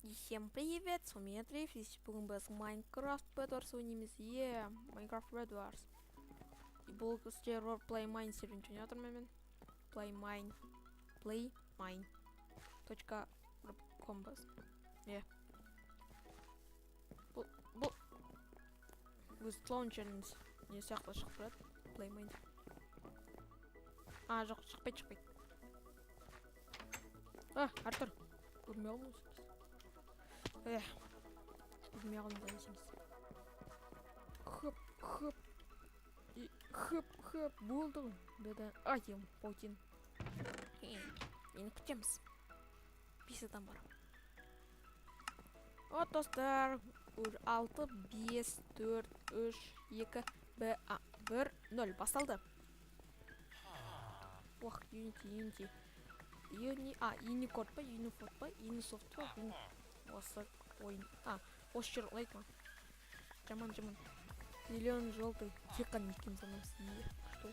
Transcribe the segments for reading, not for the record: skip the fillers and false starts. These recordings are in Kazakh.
И всем привет, с вами Андрей, и бүгін біз Minecraft Bed Wars ойнаймыз. Minecraft Bed Wars. И бұл кісте Play Mine серверін жөне отырмын мен. playmine.com біз. Бұл өз лаунчеріңіз не сияқты шығып тұрады. Playmine. Жоқ, шықпайды. Артур. Көрмей қалмыз. Көрмей қалмыз әнесіміз. Хөп, болды ғой. Айым, паутин. Мені күтеміз. 5 адам бар. Достар, 6, 5, 4, 3, 2, 1, 0. Басталды. Unity. Unicode па, Unifold па, Unisoft па, осы ойын. Осы жер ұлайды ма? Жаман. Зеленый, желтый. Тек қана екеміз анамыз. Что?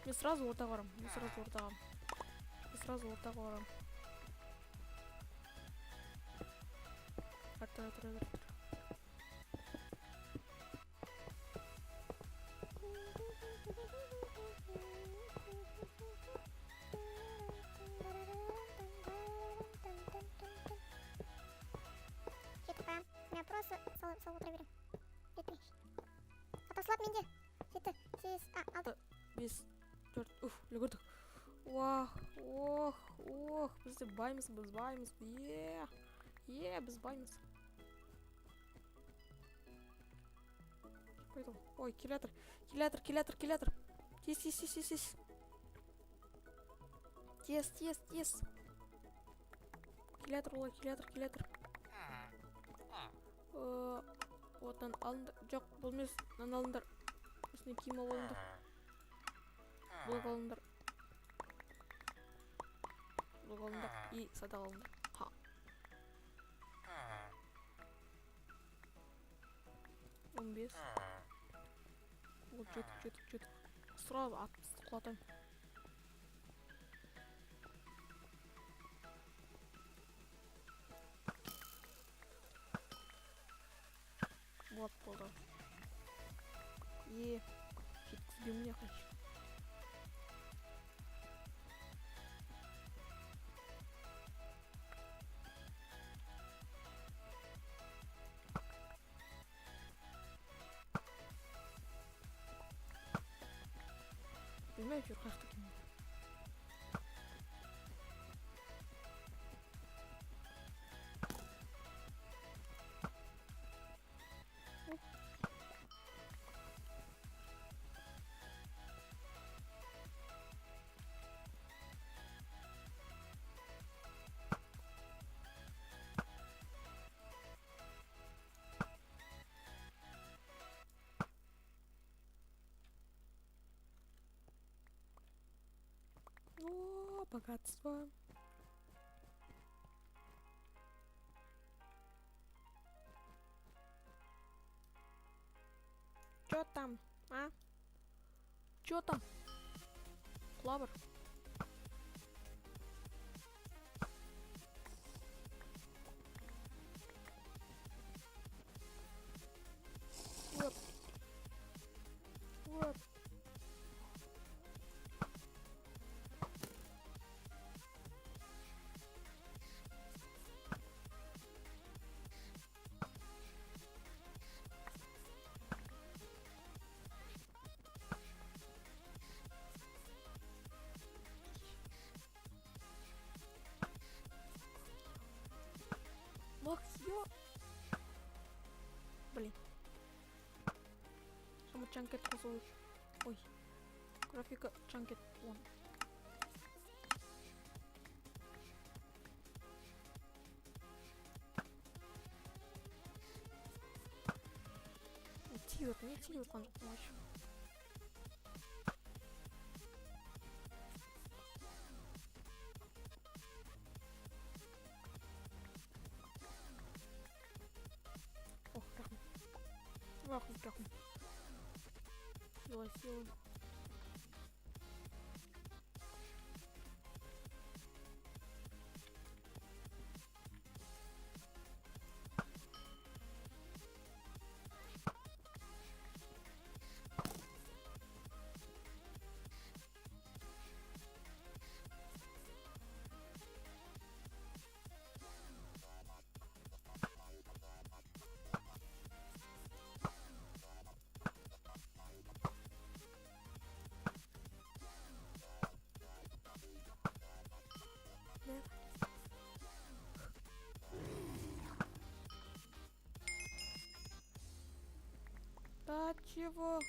Мен сразу ортаға барам. Артур. Я просто салу проверю. Отослат менде. 7, 8, 6. 5, 4, үлгірдік. Біз баймыз. Біз баймыз. Ой, келятыр. Тез. Келятыр. Отан алындар. Жоқ, бұл емес. Нан алындар. Үстіне киім алындар. Блок алындар. И садақ алындар. 15. Ол жетік. Сразу атымызды құлатайым. Вот болды. Жеткізбей мне хочу. Білмей жүр қақты кем. Богатство. Чё там, Чё там? Клавер. Вот. Блин. Sama Chunket косу. Ой. Графика Chunket вон. Не тигр, он помощь. Рахым. Сила. Чего?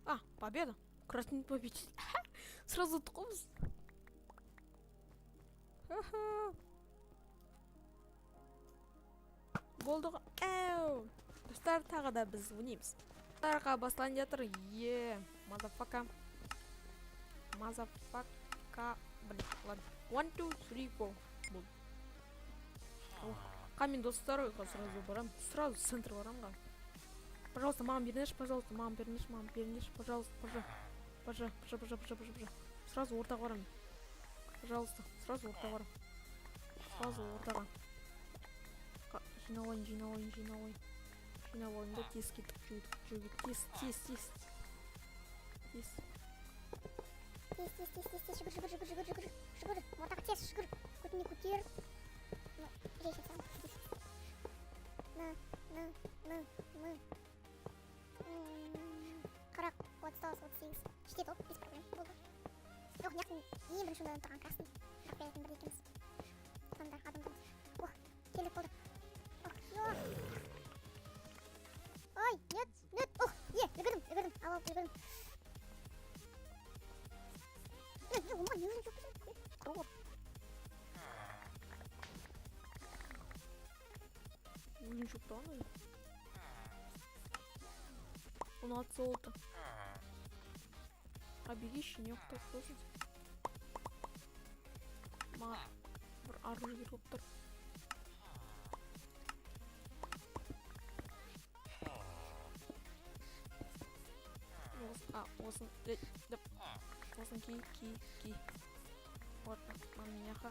А, победа. Красный победитель. Сразу тұқымыз. Болды ғой. Әу. Достар, тағы да біз ойнаймыз. Достарға басталып жатыр. Мазафака. Блин, ладно. 1, 2, 3, 4. Болды. Камень достар ойға сразу барам. Сразу центр барам ға. Пожалуйста, мам, бернеші, пожалуйста, мам, бернеші, пожалуйста, пожа. Сразу ортаға барам. Пожалуйста, сразу ортаға барам. Сразу ортаға. Жинауайын. Да тез кетіп жүгіп. Тез. Тез, жүгір. Ортаға тез жүгір. Көтіне көтер. Жейші сам. Қырық, 39, 38. Жетеді ол, без проблем. Болды. Жоқ, неғсын ең бірінші орында тұрған красный. Қаппаятын бір екеміз. Адамдар. Келдік болды. Ой, нет. Үлгірдім. Алау, үлгірдім. Ома, не өзім жоқ бізім. Құрғыр. Өзім жоқ тұрған ой. Оны атса олды. Беги еще не оқтап қойсын. Ма бір арғы жігер болып тұр. Осын ки. Вот, маминяха.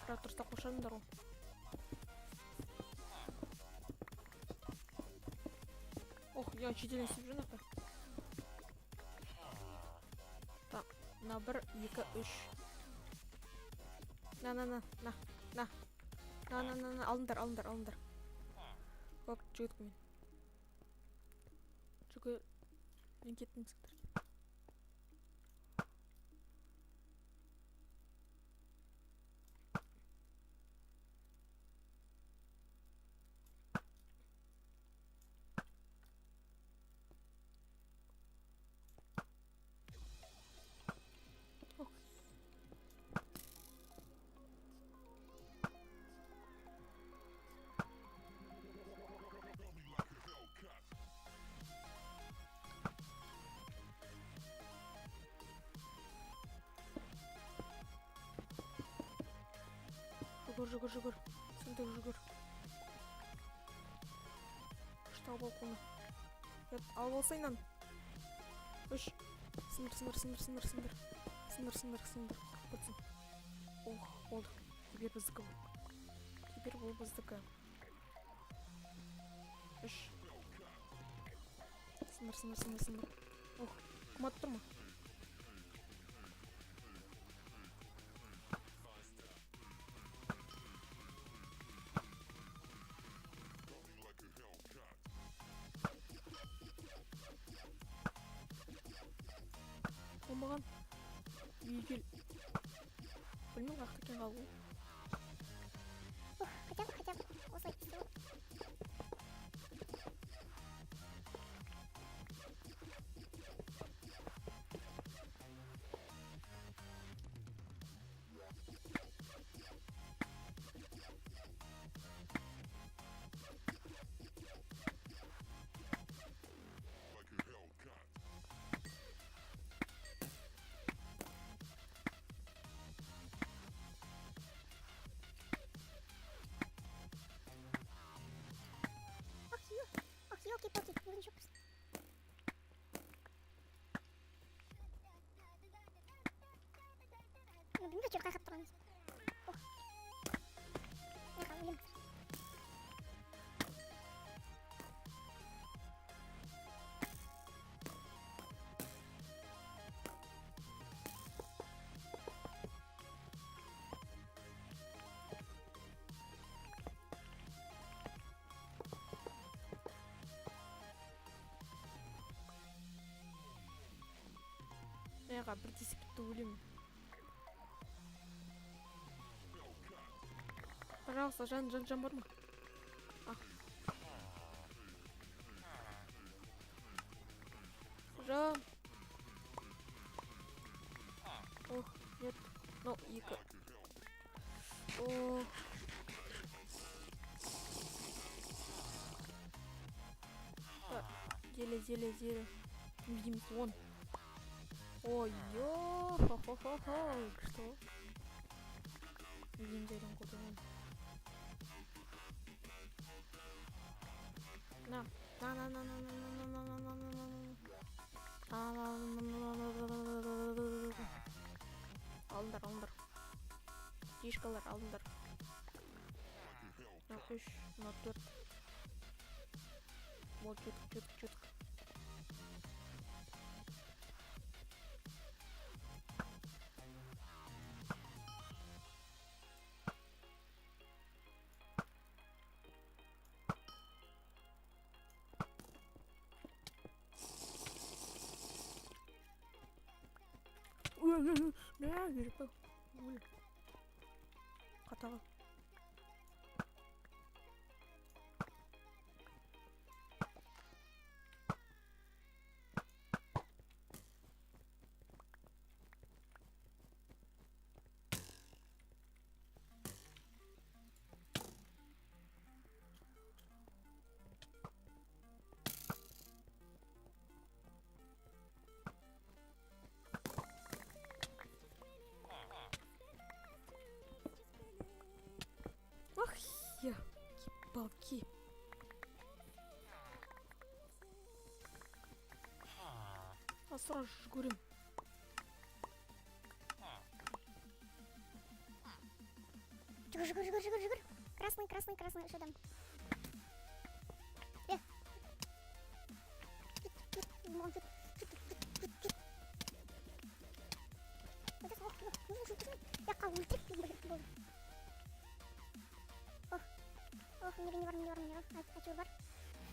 Бірақ тұрста қошадыңдар ол. Я шетелден істеп жүрмін апа. Так, на 1, 2, 3. На. Алыңдар. Оп, жігіт көмен. Мен кеттім сіздерге. Жүгір. Сендік жүгір. Штау балконы. Алып алсайнан. Үш. Сындыр. Бұтсын. Болды. Теперь бұл біздікі. Үш. Сындыр. Құмат тұр ма? Болмаған үйгел. Білмей қақты кен қалу. Хотя бы осылай істеу. Елки-палки, бүгін жоқпыз. Білмейді жер қайқап тұрғаныз. Өлем. Яға бір тесікті өлем. Пожалуйста, жан бар ма? О. Зеле. Видимость вон. Ой-ё. Хо-хо-хо-хо. Что? Видим зелень куда вон. На. Алындар. Тишкалар алындар. На 3, на 4. Вот чутк. Бля, гриппы. Қатал. Ах, я балки. А сразу же говорим. Жигур. Красный, что там? Якқа өлтіріп болды. Ох, не бар. Әйтеуір бар.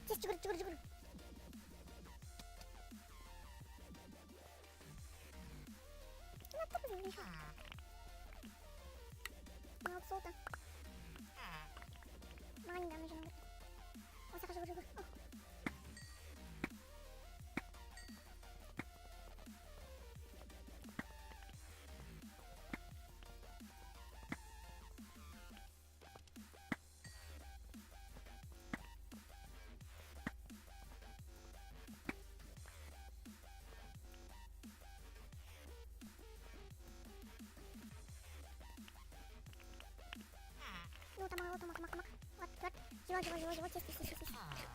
Тез жүгір. Ұнатты біздің еще. Мынау солта. Маған не дамы жеңдір. Осаға жүгір. Вот, тамақ. Вот. Жевал, тез.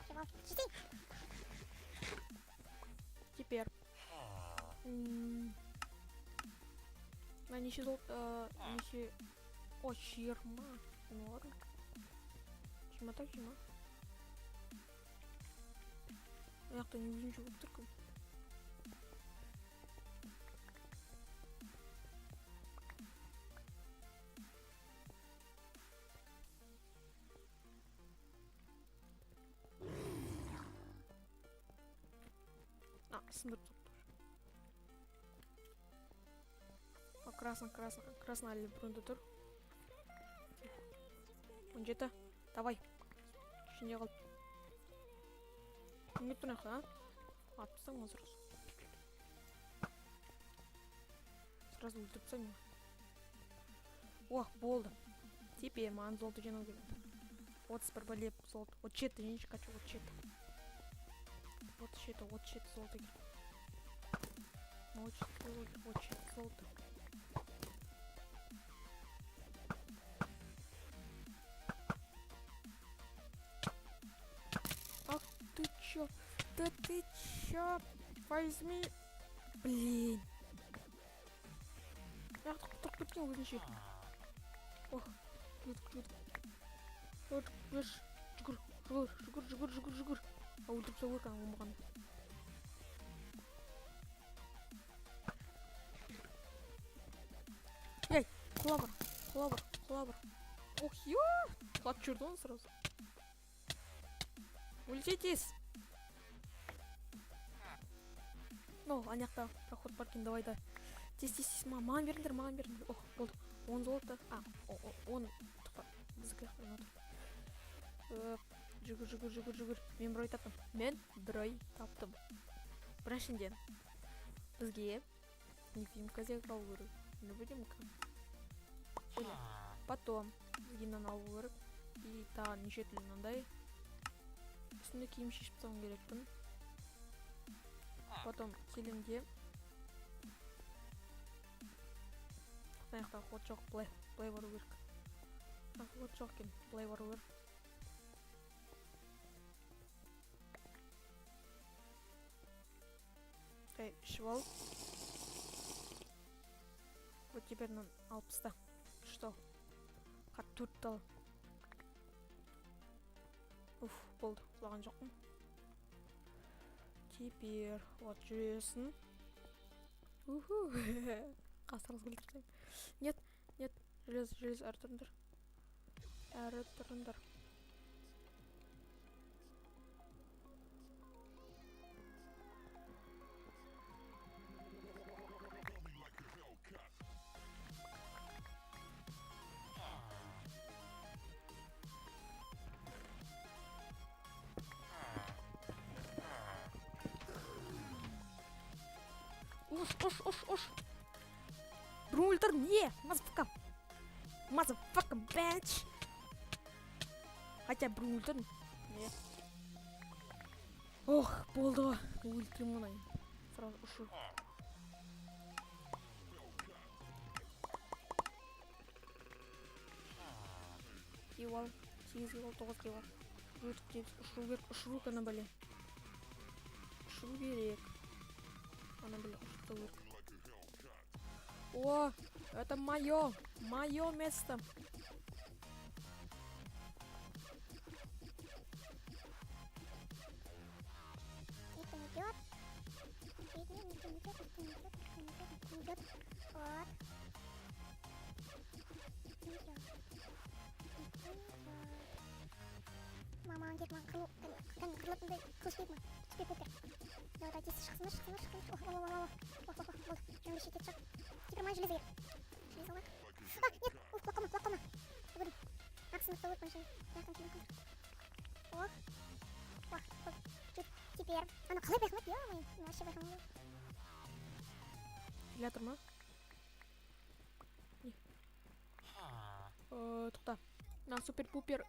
Жевал. Чистей. Теперь. Неше золото, неше... О, 20. Ну ладно. Жиырма так, 20. Аяқта не өзінше болып тұр кім. Сындырып тұр. Красный әлі бұрында тұр. 17. Давай. Ішінде қалып. Не тұр нақы, а? Атпыстың ма сразу? Сразу өлтіріпсің ма? Ох, болды. Теперь маған золото жинау керек. 31 балеп золото. 37 жинші қачу, 37. 37 золото керек. 37 золото. Ах ты чё? Да ты чё? Возьми. Блин. Ах, так кеткен өзінше. Ох, жүр. Жүгір. А өлтіріпсе өркен болмаған. Ей, құла бар. Ох, ё! Құлап жүрді он сразу. Улететесь. Ну, анаяқта проход бар екен, давай да. Тез, маған беріңдер. Ох, болды. 10 золото. А, 10. Біздікі жүгір. Мен бір ой таптым. Біріншіден бізге невидимка зеркал керек. Не будем-ка. Потом Легинаны алу керек. И тағы неше түрлі мынандай. Үстінде киім шешіп тастауым керекпін. Потом келімде аяқта ход жоқ, былай бару керек. Ход жоқ екен, былай бару керек. Ішіп ал. Вот теперь мынаны алып таста. Что? Қатты төртті ал. Уф, болды, құлаған жоқпын. Теперь вот жүресің. Уху. Қастарыңыз келтірсең. Нет, желез әрі тұрыңдар. Уш. Біреу өлтірдім, не? Motherfucker, bitch. Хотя біреу өлтірдім. Не? Ох, болды ғой. Өлтірем мұнай. Сразу ұшу. Кевал, 8 кевал, 9 кевал. Ұшыру кәні бәле. Ұшыру керек. Она, бля, что вырк. О, это мое место. Никто не идет. Никто не идет. Вот. Мама, где мама? Қырлатындай көспейді ма? Түспей көпер. Давай, тез шықсындар. Болды, жөнді шетет шық. Секірмай желез егер. Желез алайық. Нет, құлақ қалма. Өгірім. Ақсынықты өрт бойынша. Яқтан келем қылдыр. Болды. Теперь. Ана, қалай байқамайды, ё-моё. Вообще байқамайды. Филятор ма? Не. Тоқта. Мына супер-пупер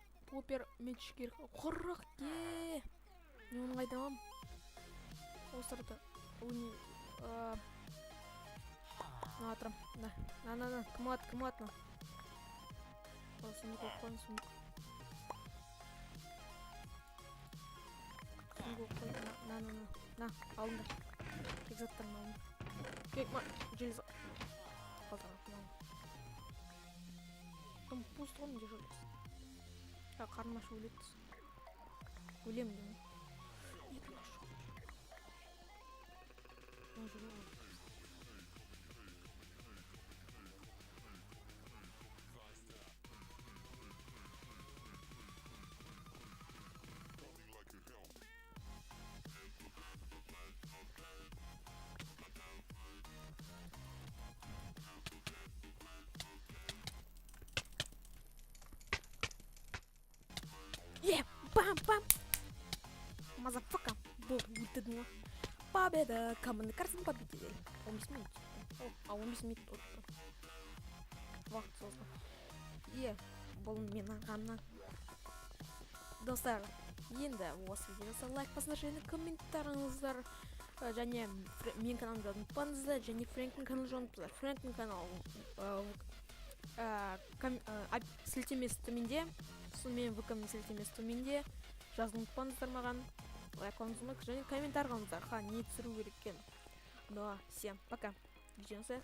меч керек. Құрық не оның қайдамам? Осырды. На атырам. На. Кім атына? Сундук қойын, сундук. Сундук қойын. На, алыңдар. Кек заттарын алыңдар. Кек, желіз. Қалдыра, там пусто ғой, менде желез. Қарным ашу өледі. Өлем деймін. Екі ашу. Бам! Мазафака! Өлтірдің ғой. Победа! Команда қарсын победитель. 15 минут. 15 минут отты. Уақыт созды. Бұл мен ғана. Достар, енді осы видеосы лайк басыңдар және комментарыңыздар. Және мен каналымды ұмытпаңыздар. Және Фрэнктің каналын ұмытпаңыздар. Фрэнктің каналы сілтемесі төменде. Сонымен ВК-мен сілтемесі төменде. Жазын ұмытпаңыздар маған. Лайклаңыздар ұмытпаңыздар және комментар қалыңыздар. Не түсіру керек екен. Ну, всем пока. Видеосы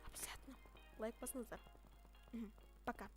обязательно лайк басыңыздар. Пока.